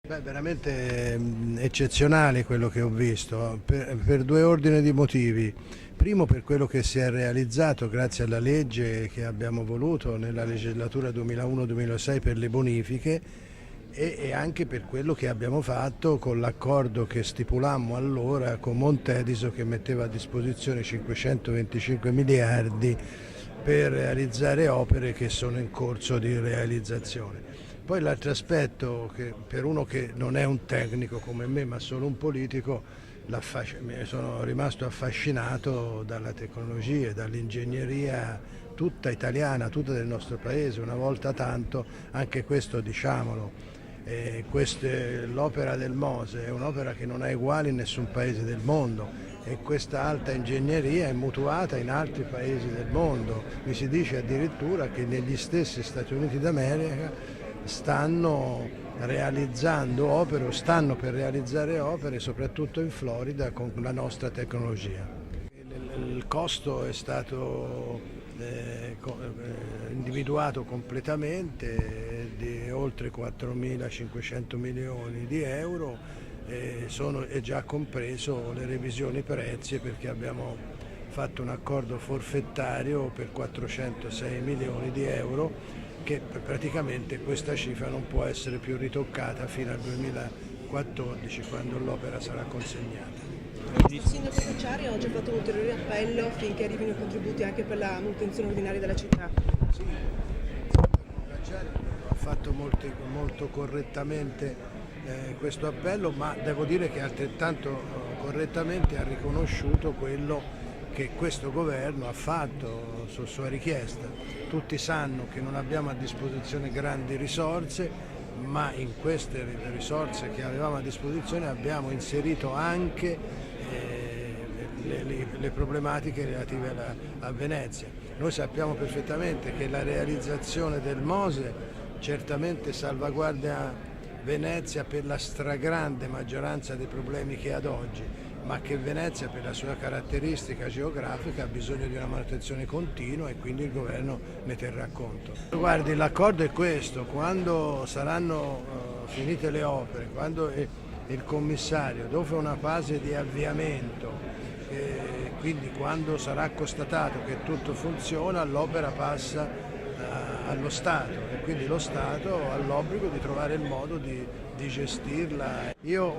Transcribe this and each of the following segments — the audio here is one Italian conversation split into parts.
Beh, veramente eccezionale quello che ho visto, per due ordini di motivi. Primo per quello che si è realizzato grazie alla legge che abbiamo voluto nella legislatura 2001-2006 per le bonifiche e anche per quello che abbiamo fatto con l'accordo che stipulammo allora con Montediso che metteva a disposizione 525 miliardi per realizzare opere che sono in corso di realizzazione. Poi l'altro aspetto, che per uno che non è un tecnico come me ma solo un politico, sono rimasto affascinato dalla tecnologia, dall'ingegneria tutta italiana, tutta del nostro paese, una volta tanto, anche questo diciamolo, l'opera del Mose è un'opera che non ha uguali in nessun paese del mondo e questa alta ingegneria è mutuata in altri paesi del mondo. Mi si dice addirittura che negli stessi Stati Uniti d'America stanno realizzando opere o stanno per realizzare opere, soprattutto in Florida, con la nostra tecnologia. Il costo è stato individuato completamente di oltre 4.500 milioni di euro è già compreso le revisioni prezzi perché abbiamo fatto un accordo forfettario per 406 milioni di euro che praticamente questa cifra non può essere più ritoccata fino al 2014 quando l'opera sarà consegnata. Il sindaco Cacciari oggi ha fatto un ulteriore appello affinché arrivino i contributi anche per la manutenzione ordinaria della città. Sì, il sindaco Cacciari ha fatto molto correttamente questo appello, ma devo dire che altrettanto correttamente ha riconosciuto quello che questo governo ha fatto su sua richiesta. Tutti sanno che non abbiamo a disposizione grandi risorse, ma in queste risorse che avevamo a disposizione abbiamo inserito anche le problematiche relative a Venezia. Noi sappiamo perfettamente che la realizzazione del Mose certamente salvaguarda Venezia per la stragrande maggioranza dei problemi che ha ad oggi, ma che Venezia per la sua caratteristica geografica ha bisogno di una manutenzione continua e quindi il governo ne terrà conto. Guardi, l'accordo è questo, quando saranno finite le opere, quando il commissario, dopo una fase di avviamento, quindi quando sarà constatato che tutto funziona, l'opera passa allo Stato e quindi lo Stato ha l'obbligo di trovare il modo di gestirla. Io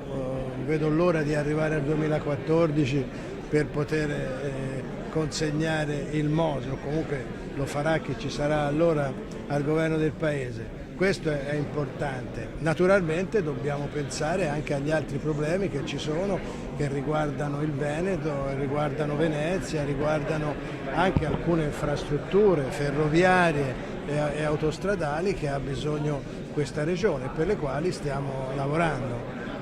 vedo l'ora di arrivare al 2014 per poter consegnare il Mose, o comunque lo farà chi ci sarà allora al governo del Paese. Questo è importante. Naturalmente dobbiamo pensare anche agli altri problemi che ci sono, che riguardano il Veneto, riguardano Venezia, riguardano anche alcune infrastrutture ferroviarie e autostradali che ha bisogno questa regione, per le quali stiamo lavorando.